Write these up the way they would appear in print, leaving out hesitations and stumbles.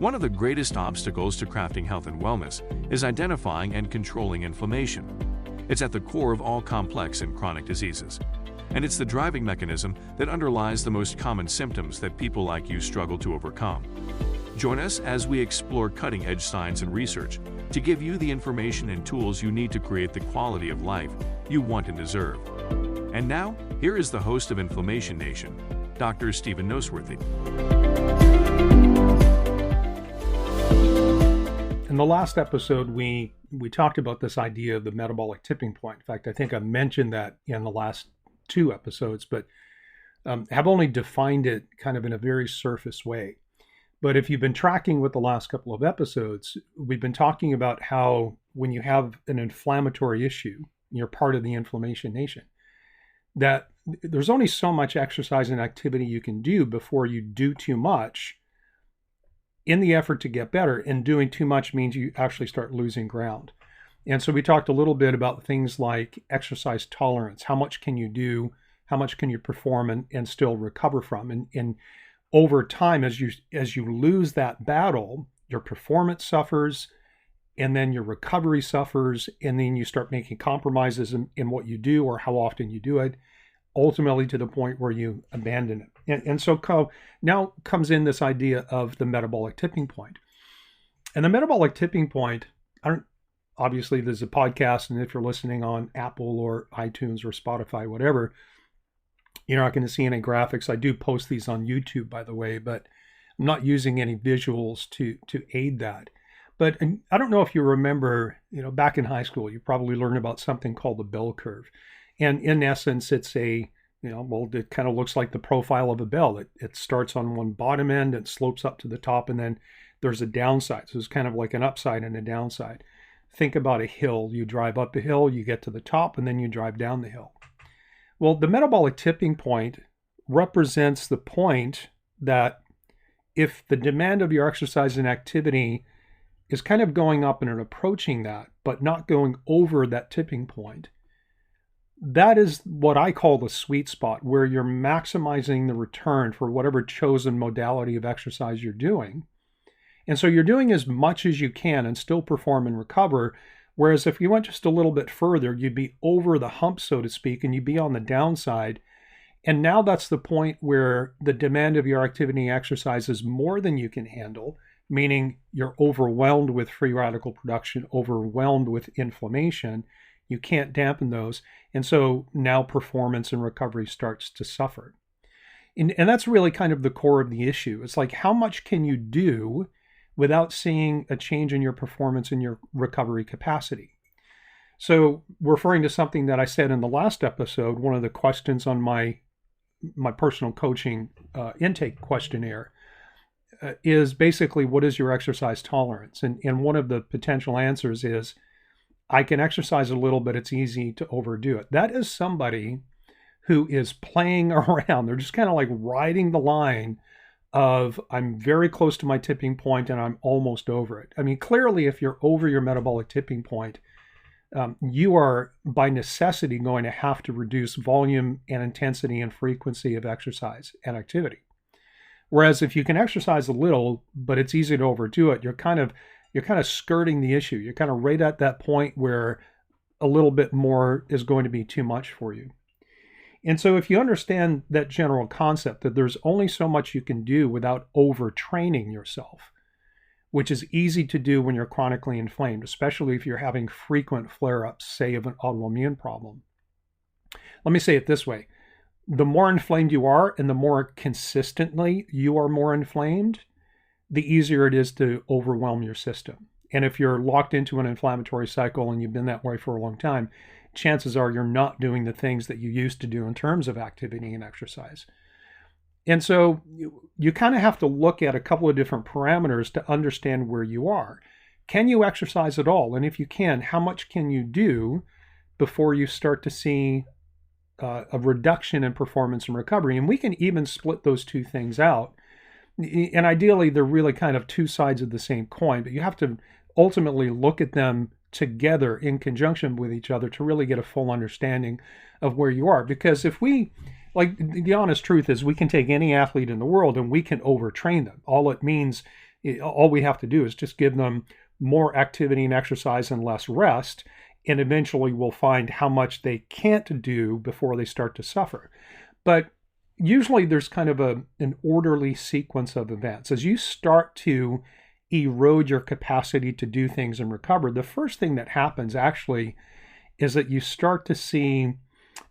One of the greatest obstacles to crafting health and wellness is identifying and controlling inflammation. It's at the core of all complex and chronic diseases, and it's the driving mechanism that underlies the most common symptoms that people like you struggle to overcome. Join us as we explore cutting-edge science and research to give you the information and tools you need to create the quality of life you want and deserve. And now, here is the host of Inflammation Nation, Dr. Stephen Noseworthy. In the last episode, we talked about this idea of the metabolic tipping point. In fact, I think I mentioned that in the last two episodes, but have only defined it kind of in a very surface way. But if you've been tracking with the last couple of episodes, we've been talking about how when you have an inflammatory issue, you're part of the Inflammation Nation, that there's only so much exercise and activity you can do before you do too much in the effort to get better. And doing too much means you actually start losing ground. And so we talked a little bit about things like exercise tolerance. How much can you do? How much can you perform and still recover from? And over time, as you lose that battle, your performance suffers, and then your recovery suffers, and then you start making compromises in what you do or how often you do it, ultimately to the point where you abandon it. And so now comes in this idea of the metabolic tipping point. And the metabolic tipping point, obviously there's a podcast, and if you're listening on Apple or iTunes or Spotify, whatever, you're not going to see any graphics. I do post these on YouTube, by the way, but I'm not using any visuals to aid that. But I don't know if you remember, back in high school, you probably learned about something called the bell curve. And in essence, it's it kind of looks like the profile of a bell. It starts on one bottom end, it slopes up to the top, and then there's a downside. So it's kind of like an upside and a downside. Think about a hill. You drive up a hill, you get to the top, and then you drive down the hill. Well, the metabolic tipping point represents the point that if the demand of your exercise and activity is kind of going up and approaching that, but not going over that tipping point, that is what I call the sweet spot, where you're maximizing the return for whatever chosen modality of exercise you're doing. And so you're doing as much as you can and still perform and recover. Whereas if you went just a little bit further, you'd be over the hump, so to speak, and you'd be on the downside. And now that's the point where the demand of your activity and exercise is more than you can handle, meaning you're overwhelmed with free radical production, overwhelmed with inflammation. You can't dampen those. And so now performance and recovery starts to suffer. And that's really kind of the core of the issue. It's like, how much can you do without seeing a change in your performance and your recovery capacity? So referring to something that I said in the last episode, one of the questions on my personal coaching intake questionnaire is basically, what is your exercise tolerance? And one of the potential answers is, I can exercise a little, but it's easy to overdo it. That is somebody who is playing around. They're just kind of like riding the line of, I'm very close to my tipping point and I'm almost over it. I mean, clearly, if you're over your metabolic tipping point, you are by necessity going to have to reduce volume and intensity and frequency of exercise and activity. Whereas if you can exercise a little, but it's easy to overdo it, you're kind of skirting the issue. You're kind of right at that point where a little bit more is going to be too much for you. And so if you understand that general concept, that there's only so much you can do without overtraining yourself, which is easy to do when you're chronically inflamed, especially if you're having frequent flare-ups, say, of an autoimmune problem. Let me say it this way. The more inflamed you are and the more consistently you are more inflamed, the easier it is to overwhelm your system. And if you're locked into an inflammatory cycle and you've been that way for a long time, chances are you're not doing the things that you used to do in terms of activity and exercise. And so you kind of have to look at a couple of different parameters to understand where you are. Can you exercise at all? And if you can, how much can you do before you start to see a reduction in performance and recovery? And we can even split those two things out. And ideally, they're really kind of two sides of the same coin, but you have to ultimately look at them together in conjunction with each other to really get a full understanding of where you are. Because if we, like, the honest truth is, we can take any athlete in the world and we can overtrain them. All it means All we have to do is just give them more activity and exercise and less rest, and eventually we'll find how much they can't do before they start to suffer. But usually there's kind of an orderly sequence of events. As you start to erode your capacity to do things and recover, the first thing that happens actually is that you start to see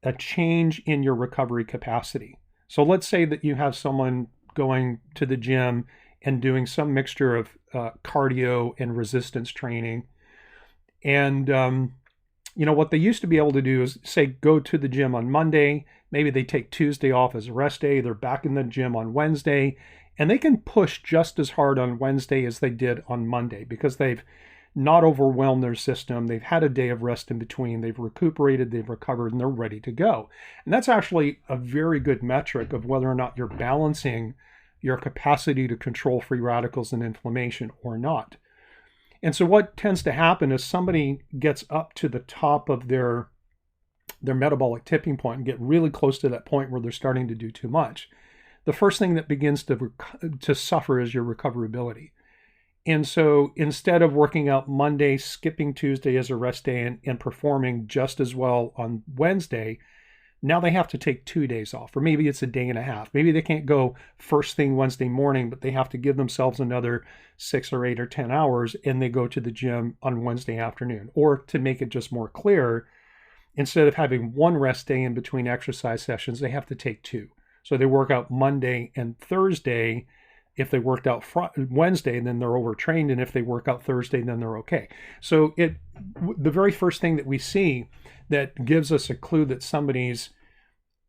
a change in your recovery capacity. So let's say that you have someone going to the gym and doing some mixture of cardio and resistance training. And, what they used to be able to do is say, go to the gym on Monday. Maybe they take Tuesday off as a rest day. They're back in the gym on Wednesday, and they can push just as hard on Wednesday as they did on Monday because they've not overwhelmed their system. They've had a day of rest in between. They've recuperated, they've recovered, and they're ready to go. And that's actually a very good metric of whether or not you're balancing your capacity to control free radicals and inflammation or not. And so what tends to happen is somebody gets up to the top of their metabolic tipping point and get really close to that point where they're starting to do too much. The first thing that begins to suffer is your recoverability. And so instead of working out Monday, skipping Tuesday as a rest day and performing just as well on Wednesday, now they have to take 2 days off, or maybe it's a day and a half. Maybe they can't go first thing Wednesday morning, but they have to give themselves another 6 or 8 or 10 hours, and they go to the gym on Wednesday afternoon. Or to make it just more clear, instead of having one rest day in between exercise sessions, they have to take 2. So they work out Monday and Thursday. If they worked out Wednesday, then they're overtrained. And if they work out Thursday, then they're okay. So the very first thing that we see that gives us a clue that somebody's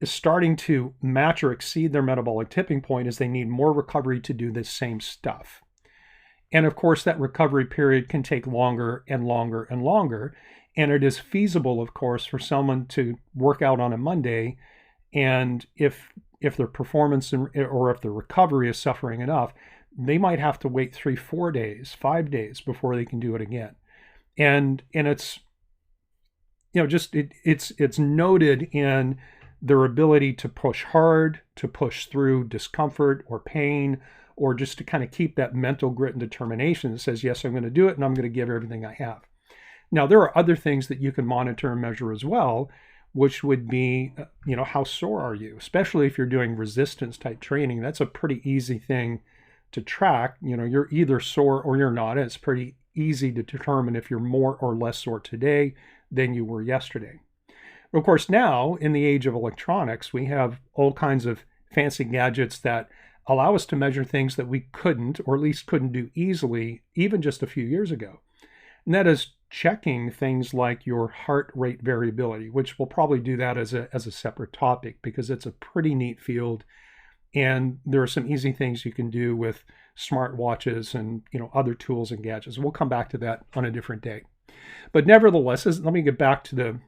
is starting to match or exceed their metabolic tipping point is they need more recovery to do the same stuff. And of course, that recovery period can take longer and longer and longer. And it is feasible, of course, for someone to work out on a Monday, and if their performance or if their recovery is suffering enough, they might have to wait 3, 4 days, 5 days before they can do it again. And it's it's noted in their ability to push hard, to push through discomfort or pain, or just to kind of keep that mental grit and determination that says, yes, I'm going to do it and I'm going to give everything I have. Now, there are other things that you can monitor and measure as well, which would be, how sore are you? Especially if you're doing resistance type training, that's a pretty easy thing to track. You're either sore or you're not. And it's pretty easy to determine if you're more or less sore today than you were yesterday. Of course, now in the age of electronics, we have all kinds of fancy gadgets that allow us to measure things that we couldn't, or at least couldn't do easily, even just a few years ago. And that is checking things like your heart rate variability, which we'll probably do that as a separate topic because it's a pretty neat field. And there are some easy things you can do with smartwatches and other tools and gadgets. We'll come back to that on a different day. But nevertheless, let me get back to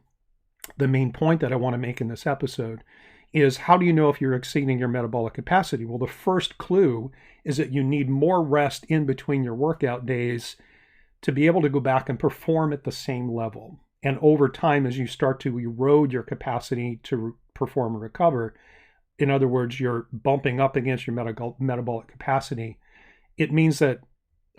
the main point that I want to make in this episode is, how do you know if you're exceeding your metabolic capacity? Well, the first clue is that you need more rest in between your workout days to be able to go back and perform at the same level. And over time, as you start to erode your capacity to perform and recover, in other words, you're bumping up against your metabolic capacity, it means that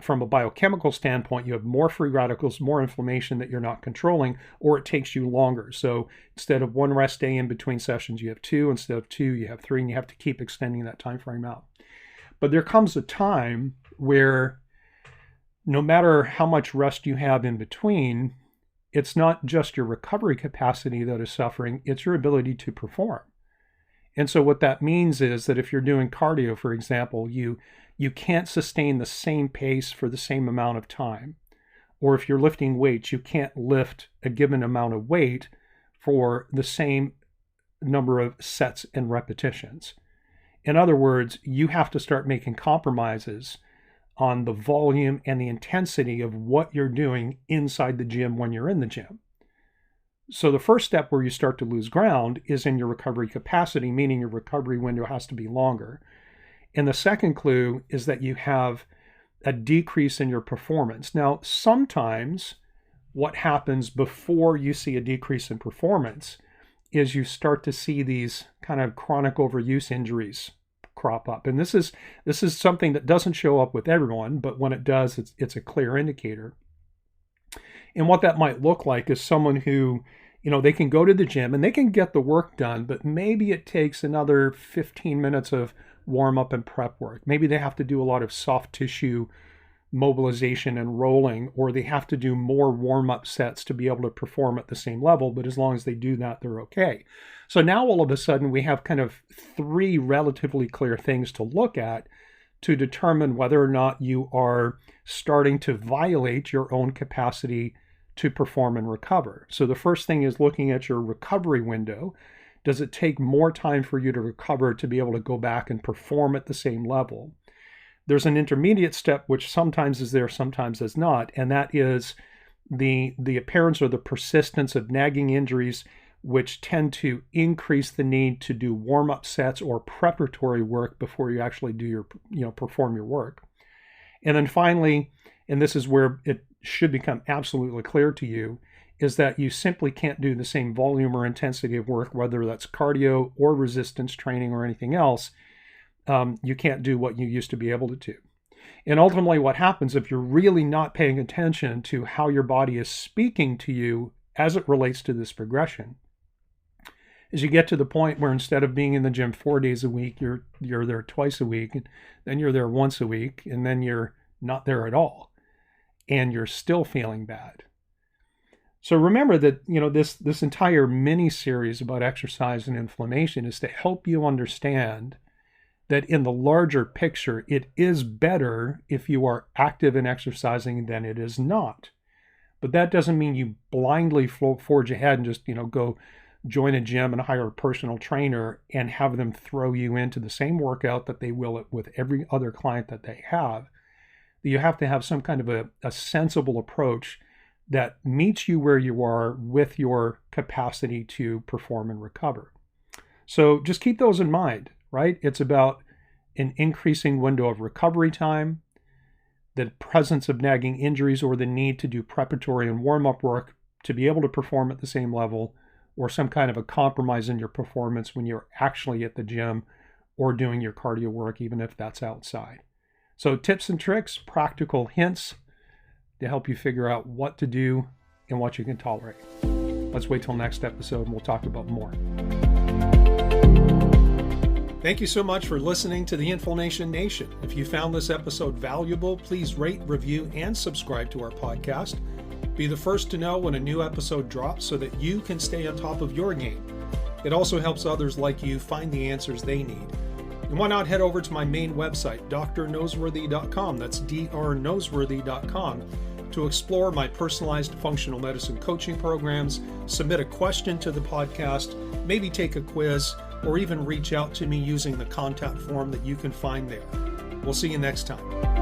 from a biochemical standpoint, you have more free radicals, more inflammation that you're not controlling, or it takes you longer. So instead of one rest day in between sessions, you have 2. Instead of 2, you have 3, and you have to keep extending that time frame out. But there comes a time where no matter how much rest you have in between, it's not just your recovery capacity that is suffering, it's your ability to perform. And so what that means is that if you're doing cardio, for example, you can't sustain the same pace for the same amount of time. Or if you're lifting weights, you can't lift a given amount of weight for the same number of sets and repetitions. In other words, you have to start making compromises on the volume and the intensity of what you're doing inside the gym when you're in the gym. So the first step where you start to lose ground is in your recovery capacity, meaning your recovery window has to be longer. And the second clue is that you have a decrease in your performance. Now, sometimes what happens before you see a decrease in performance is you start to see these kind of chronic overuse injuries crop up. And this is something that doesn't show up with everyone, but when it does, it's a clear indicator. And what that might look like is someone who, they can go to the gym and they can get the work done, but maybe it takes another 15 minutes of warm up and prep work. Maybe they have to do a lot of soft tissue mobilization and rolling, or they have to do more warm up sets to be able to perform at the same level. But as long as they do that, they're okay. So now all of a sudden we have kind of 3 relatively clear things to look at to determine whether or not you are starting to violate your own capacity to perform and recover. So the first thing is looking at your recovery window. Does it take more time for you to recover to be able to go back and perform at the same level? There's an intermediate step, which sometimes is there, sometimes is not, and that is the appearance or the persistence of nagging injuries, which tend to increase the need to do warm-up sets or preparatory work before you actually do perform your work. And then finally, and this is where it should become absolutely clear to you, is that you simply can't do the same volume or intensity of work, whether that's cardio or resistance training or anything else. You can't do what you used to be able to do. And ultimately what happens if you're really not paying attention to how your body is speaking to you as it relates to this progression, is you get to the point where instead of being in the gym 4 days a week, you're there twice a week, and then you're there once a week, and then you're not there at all, and you're still feeling bad. So remember that, this entire mini series about exercise and inflammation is to help you understand that in the larger picture, it is better if you are active and exercising than it is not. But that doesn't mean you blindly forge ahead and just, go join a gym and hire a personal trainer and have them throw you into the same workout that they will with every other client that they have. You have to have some kind of a sensible approach that meets you where you are with your capacity to perform and recover. So just keep those in mind, right? It's about an increasing window of recovery time, the presence of nagging injuries or the need to do preparatory and warm-up work to be able to perform at the same level, or some kind of a compromise in your performance when you're actually at the gym or doing your cardio work, even if that's outside. So tips and tricks, practical hints to help you figure out what to do and what you can tolerate. Let's wait till next episode and we'll talk about more. Thank you so much for listening to the Inflammation Nation. If you found this episode valuable, please rate, review, and subscribe to our podcast. Be the first to know when a new episode drops so that you can stay on top of your game. It also helps others like you find the answers they need. And why not head over to my main website, drnoseworthy.com, that's drnoseworthy.com, to explore my personalized functional medicine coaching programs, submit a question to the podcast, maybe take a quiz, or even reach out to me using the contact form that you can find there. We'll see you next time.